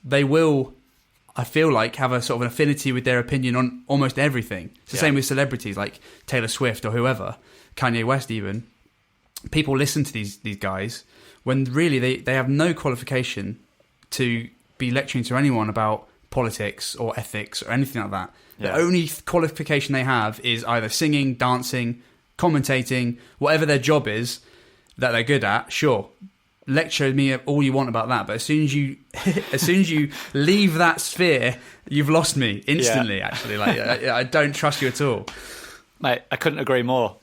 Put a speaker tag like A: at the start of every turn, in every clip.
A: they will, I feel like, have a sort of an affinity with their opinion on almost everything. It's the same with celebrities like Taylor Swift or whoever, Kanye West even. People listen to these guys when really they have no qualification to be lecturing to anyone about politics or ethics or anything like that. The only qualification they have is either singing, dancing, commentating, whatever their job is that they're good at. Sure, lecture me all you want about that, but as soon as you leave that sphere, you've lost me instantly. Actually, like I don't trust you at all,
B: mate. I couldn't agree more.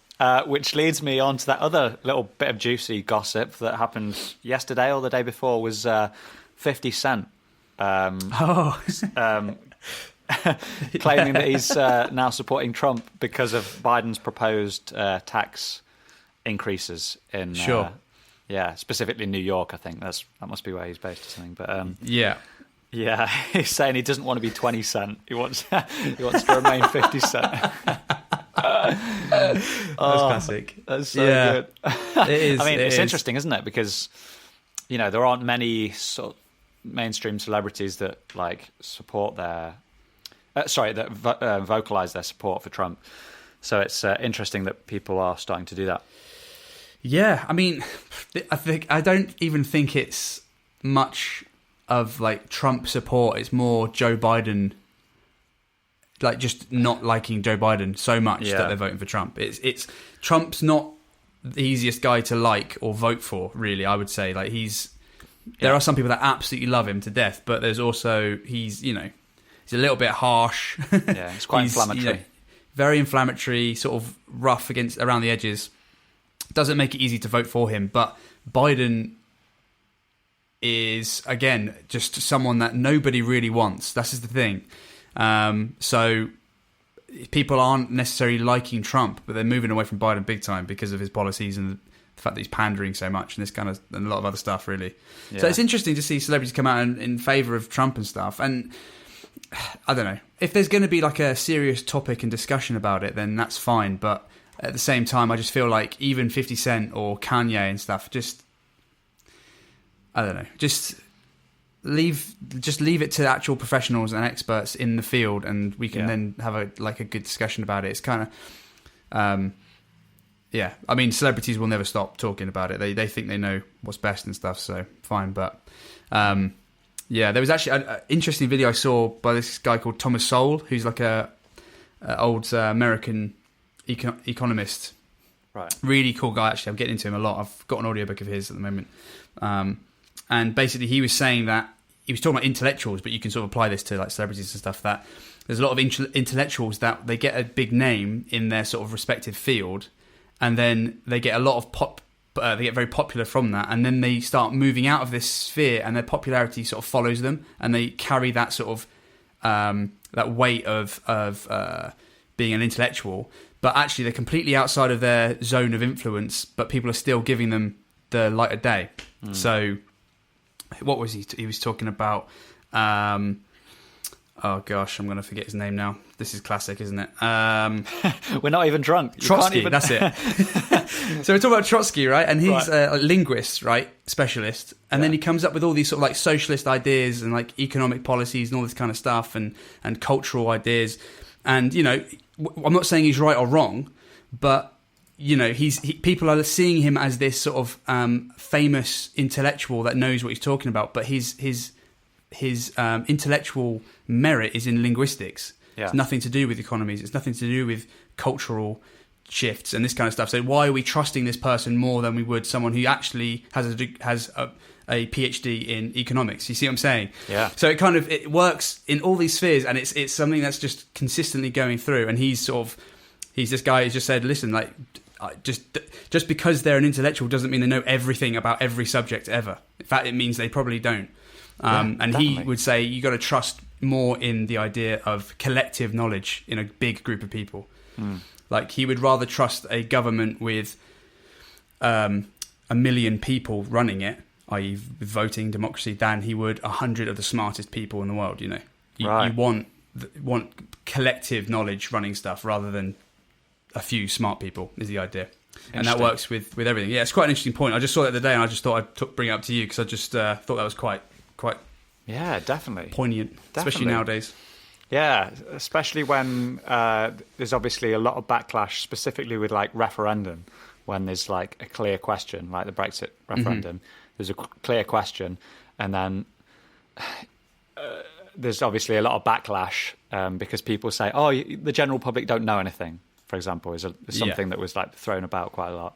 B: Which leads me on to that other little bit of juicy gossip that happened yesterday or the day before. Was 50 Cent claiming that he's now supporting Trump because of Biden's proposed tax increases in specifically New York. I think that must be where he's based or something. But he's saying he doesn't want to be 20 cent. He wants to remain 50 cent.
A: That's classic.
B: That's so good.
A: It is.
B: I mean, it's interesting, isn't it? Because there aren't many sort of mainstream celebrities that like support their vocalize their support for Trump. So it's interesting that people are starting to do that.
A: Yeah, I mean, I don't even think it's much of like Trump support. It's more Joe Biden, like just not liking Joe Biden so much that they're voting for Trump. It's Trump's not the easiest guy to like or vote for, really. I would say like there are some people that absolutely love him to death, but there's also he's a little bit harsh.
B: Yeah, it's quite inflammatory.
A: Very inflammatory, sort of rough around the edges. Doesn't make it easy to vote for him, but Biden is, again, just someone that nobody really wants. That's just the thing. So people aren't necessarily liking Trump, but they're moving away from Biden big time because of his policies and the fact that he's pandering so much and and a lot of other stuff, really. Yeah. So it's interesting to see celebrities come out in favour of Trump and stuff. And I don't know. If there's going to be like a serious topic and discussion about it, then that's fine. But at the same time, I just feel like even 50 Cent or Kanye and stuff, I don't know, just leave it to actual professionals and experts in the field, and we can then have a good discussion about it. It's kind of, I mean, celebrities will never stop talking about it. They think they know what's best and stuff, so fine. But there was actually an interesting video I saw by this guy called Thomas Sowell, who's like a old American economist.
B: Right.
A: Really cool guy, actually. I'm getting into him a lot. I've got an audiobook of his at the moment. And basically he was saying that, he was talking about intellectuals, but you can sort of apply this to like celebrities and stuff, that there's a lot of intellectuals that they get a big name in their sort of respective field, and then they get a lot of they get very popular from that, and then they start moving out of this sphere, and their popularity sort of follows them, and they carry that sort of that weight of being an intellectual, but actually they're completely outside of their zone of influence, but people are still giving them the light of day. So what was he was talking about? Oh gosh, I'm going to forget his name now. This is classic, isn't it?
B: We're not even drunk.
A: Trotsky, that's it. So we're talking about Trotsky, right? And he's a linguist, right? Specialist. And then he comes up with all these sort of like socialist ideas and like economic policies and all this kind of stuff, and cultural ideas. And, I'm not saying he's right or wrong, but people are seeing him as this sort of famous intellectual that knows what he's talking about, but his intellectual merit is in linguistics. Yeah. It's nothing to do with economies. It's nothing to do with cultural shifts and this kind of stuff. So why are we trusting this person more than we would someone who actually has a PhD in economics? You see what I'm saying? Yeah. So it works in all these spheres, and it's something that's just consistently going through. And he's this guy who's just said, listen, like, just because they're an intellectual doesn't mean they know everything about every subject ever. In fact, it means they probably don't. And definitely. He would say you got to trust more in the idea of collective knowledge in a big group of people. Like, he would rather trust a government with 1 million people running it, i.e. voting democracy, than he would 100 of the smartest people in the world. You want collective knowledge running stuff rather than a few smart people, is the idea. And that works with everything. Yeah, it's quite an interesting point. I just saw it the other day, and I just thought I'd bring it up to you because I just thought that was quite
B: Yeah, definitely.
A: Poignant, especially nowadays.
B: Yeah, especially when there's obviously a lot of backlash, specifically with like referendum, when there's like a clear question, like the Brexit referendum. There's a clear question, and then there's obviously a lot of backlash because people say, "Oh, the general public don't know anything." For example, is something that was like thrown about quite a lot.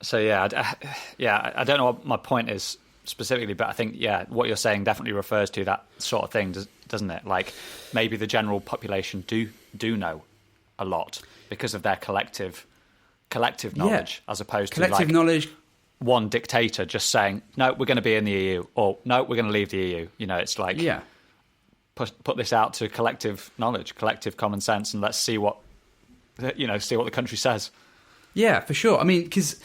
B: So yeah, I don't know what my point is specifically, but I think what you're saying definitely refers to that sort of thing, doesn't it? Like maybe the general population do know a lot because of their collective knowledge, as opposed to like
A: knowledge.
B: One dictator just saying, "No, we're going to be in the EU," or "No, we're going to leave the EU." You know, it's like put this out to collective knowledge, collective common sense, and let's see what the country says. Yeah,
A: for sure. I mean, because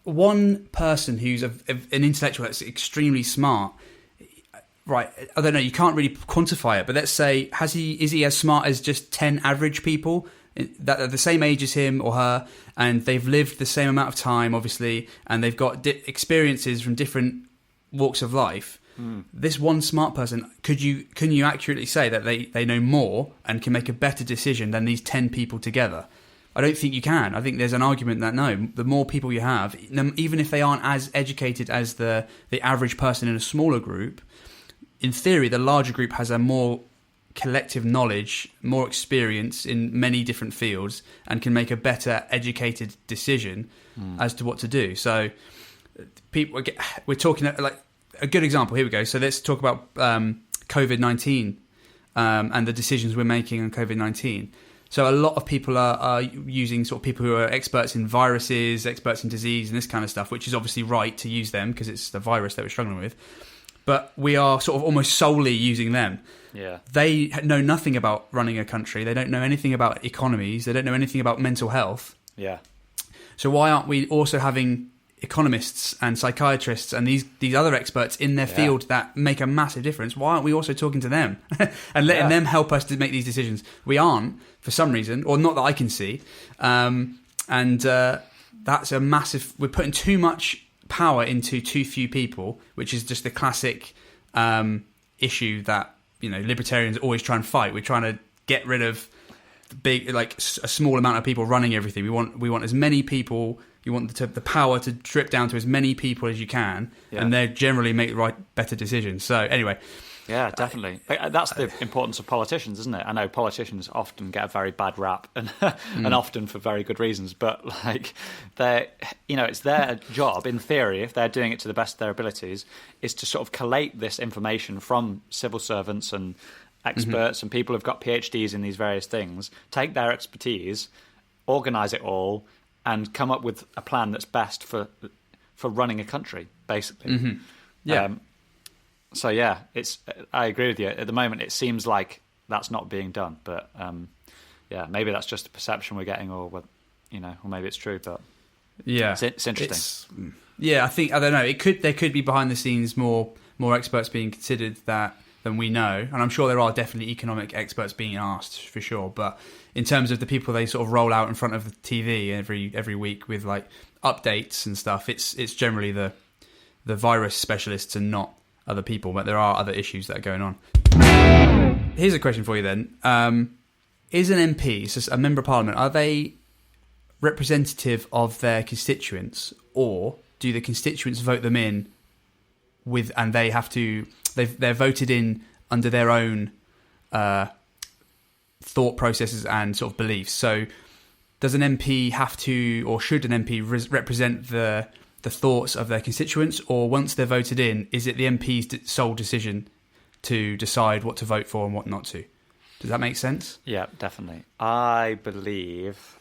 A: one person who's an intellectual that's extremely smart, right? I don't know. You can't really quantify it, but let's say is he as smart as just 10 average people that are the same age as him or her, and they've lived the same amount of time, obviously, and they've got experiences from different walks of life. This one smart person, can you accurately say that they know more and can make a better decision than these 10 people together? I don't think you can. I think there's an argument that no, the more people you have, even if they aren't as educated as the average person in a smaller group, in theory, the larger group has a more collective knowledge, more experience in many different fields, and can make a better educated decision as to what to do. So we're talking like a good example. Here we go. So let's talk about COVID-19 and the decisions we're making on COVID-19. So a lot of people are using sort of people who are experts in viruses, experts in disease and this kind of stuff, which is obviously right to use them because it's the virus that we're struggling with. But we are sort of almost solely using them.
B: Yeah.
A: They know nothing about running a country. They don't know anything about economies. They don't know anything about mental health.
B: Yeah.
A: So why aren't we also having economists and psychiatrists and these other experts in their field that make a massive difference? Why aren't we also talking to them and letting them help us to make these decisions? We aren't, for some reason, or not that I can see. That's a massive... We're putting too much power into too few people, which is just the classic issue that libertarians always try and fight. We're trying to get rid of a small amount of people running everything. We want as many people... You want the power to drip down to as many people as you can, and they generally make better decisions. So anyway,
B: yeah, definitely. That's the importance of politicians, isn't it? I know politicians often get a very bad rap, and and often for very good reasons. But like, it's their job, in theory, if they're doing it to the best of their abilities, is to sort of collate this information from civil servants and experts and people who've got PhDs in these various things, take their expertise, organise it all, and come up with a plan that's best for running a country, basically.
A: Yeah.
B: So yeah, I agree with you. At the moment, it seems like that's not being done, but maybe that's just a perception we're getting, or maybe it's true. But
A: yeah,
B: it's interesting.
A: I don't know. There could be behind the scenes more experts being considered than we know, and I'm sure there are definitely economic experts being asked for sure. But in terms of the people they sort of roll out in front of the TV every week with like updates and stuff, it's generally the virus specialists and not other people. But there are other issues that are going on. Here's a question for you then: is an MP, so a member of parliament, are they representative of their constituents, or do the constituents vote them in and they have to? They're voted in under their own thought processes and sort of beliefs. So does an MP have to, or should an MP represent the thoughts of their constituents, or once they're voted in, is it the MP's sole decision to decide what to vote for and what not to? Does that make sense?
B: Yeah, definitely. I believe...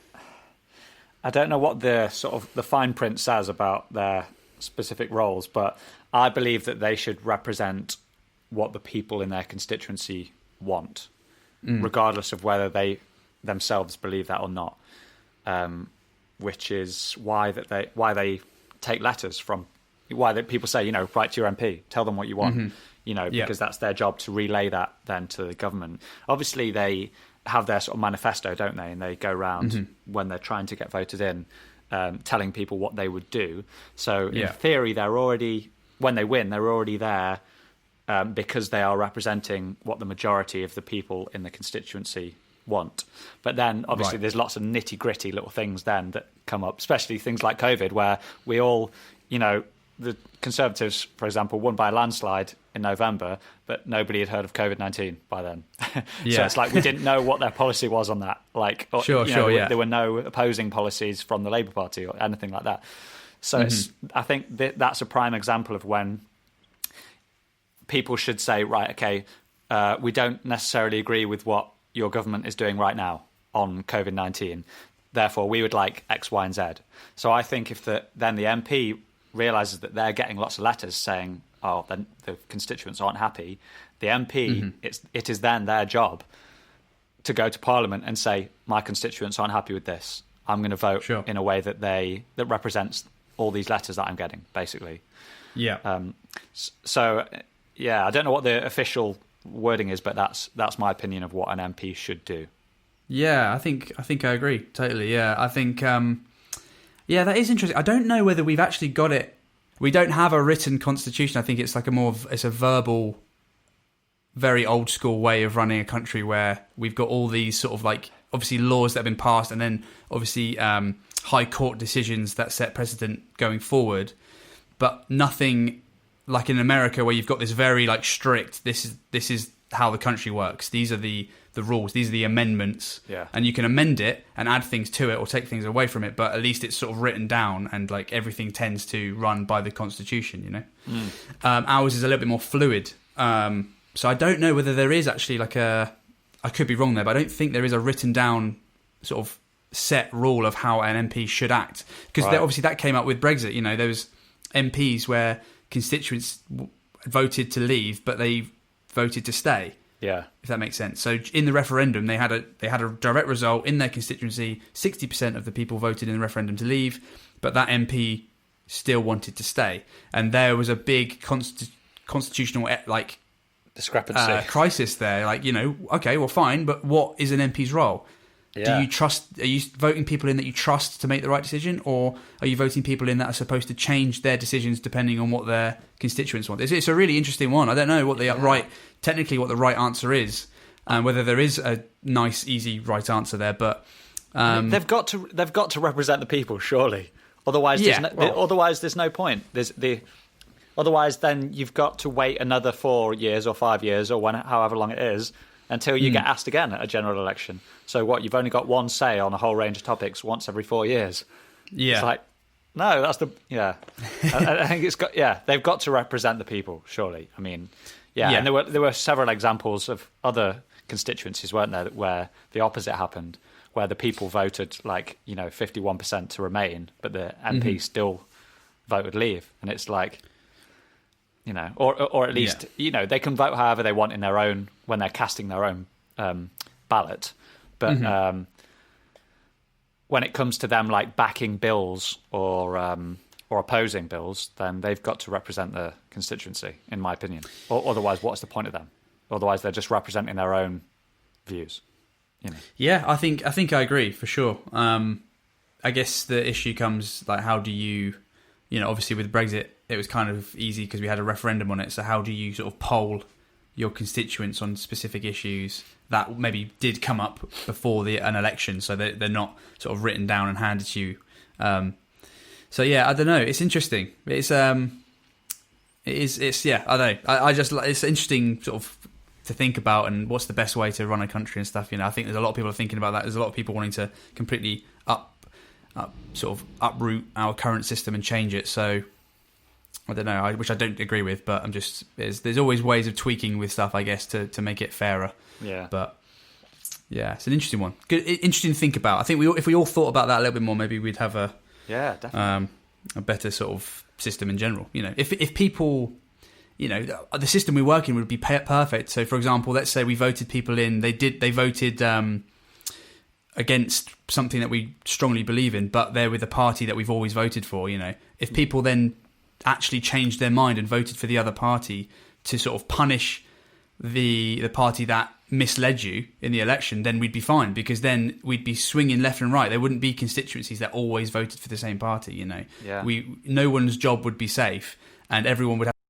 B: I don't know what the sort of the fine print says about their specific roles, but I believe that they should represent what the people in their constituency want, regardless of whether they themselves believe that or not. Which is why they take letters from, why people say, write to your MP, tell them what you want, because that's their job to relay that then to the government. Obviously, they have their sort of manifesto, don't they? And they go around when they're trying to get voted in, telling people what they would do. So in theory, they're already when they win, they're already there because they are representing what the majority of the people in the constituency want. But then, obviously, there's lots of nitty-gritty little things then that come up, especially things like COVID, where we all, the Conservatives, for example, won by a landslide in November, but nobody had heard of COVID-19 by then. So it's like we didn't know what their policy was on that. There were no opposing policies from the Labour Party or anything like that. So I think that's a prime example of when people should say, right, okay, we don't necessarily agree with what your government is doing right now on COVID-19. Therefore, we would like X, Y, and Z. So I think if then the MP realises that they're getting lots of letters saying, oh, then the constituents aren't happy, the MP, it is then their job to go to Parliament and say, my constituents aren't happy with this. I'm going to vote in a way that represents all these letters that I'm getting, basically. Yeah. I don't know what the official wording is, but that's my opinion of what an MP should do.
A: Yeah, I think I agree totally. Yeah, I think that is interesting. I don't know whether we've actually got it. We don't have a written constitution. I think it's like it's a verbal, very old school way of running a country where we've got all these sort of like obviously laws that have been passed, and then obviously high court decisions that set precedent going forward, but nothing like in America where you've got this very like strict. This is how the country works. These are the rules. These are the amendments. Yeah. And you can amend it and add things to it or take things away from it, but at least it's sort of written down and like everything tends to run by the Constitution, Ours is a little bit more fluid. So I don't know whether there is actually like I could be wrong there, but I don't think there is a written down sort of set rule of how an MP should act. Because obviously that came up with Brexit, there was MPs where constituents voted to leave, but they voted to stay. Yeah, if that makes sense. So in the referendum, they had a direct result in their constituency. 60% of the people voted in the referendum to leave, but that MP still wanted to stay, and there was a big constitutional
B: discrepancy
A: crisis there. Okay, well, fine, but what is an MP's role? Yeah. Do you trust? Are you voting people in that you trust to make the right decision, or are you voting people in that are supposed to change their decisions depending on what their constituents want? It's a really interesting one. I don't know what the right answer is, whether there is a nice, easy right answer there. But
B: they've got to represent the people, surely. Otherwise, there's no point. Otherwise, then you've got to wait another 4 years or 5 years or however long it is until you get asked again at a general election. So what, you've only got one say on a whole range of topics once every 4 years. Yeah. It's like, no, that's I think they've got to represent the people, surely. I mean, and there were several examples of other constituencies, weren't there, where the opposite happened, where the people voted 51% to remain, but the MP still voted leave. And it's like, or at least, they can vote however they want in their own, when they're casting their own ballot. But when it comes to them backing bills or opposing bills, then they've got to represent the constituency, in my opinion. Or otherwise, what's the point of them? Otherwise, they're just representing their own views.
A: Yeah, I think I agree for sure. I guess the issue comes how do you, obviously with Brexit, it was kind of easy because we had a referendum on it. So how do you sort of poll your constituents on specific issues that maybe did come up before an election, so they're not sort of written down and handed to you? So yeah, I don't know. It's interesting. It's I don't know. I just it's interesting sort of to think about and what's the best way to run a country and stuff. I think there's a lot of people are thinking about that. There's a lot of people wanting to completely uproot our current system and change it. So I don't know, which I don't agree with, but I'm just there's always ways of tweaking with stuff, I guess, to make it fairer. Yeah. But yeah, it's an interesting one. Good, interesting to think about. I think if we all thought about that a little bit more, maybe we'd have a better sort of system in general. If people, the system we work in would be perfect. So, for example, let's say we voted people in. They voted against something that we strongly believe in, but they're with a party that we've always voted for. If people then actually changed their mind and voted for the other party to sort of punish the party that misled you in the election, then we'd be fine, because then we'd be swinging left and right. There wouldn't be constituencies that always voted for the same party. No one's job would be safe, and everyone would have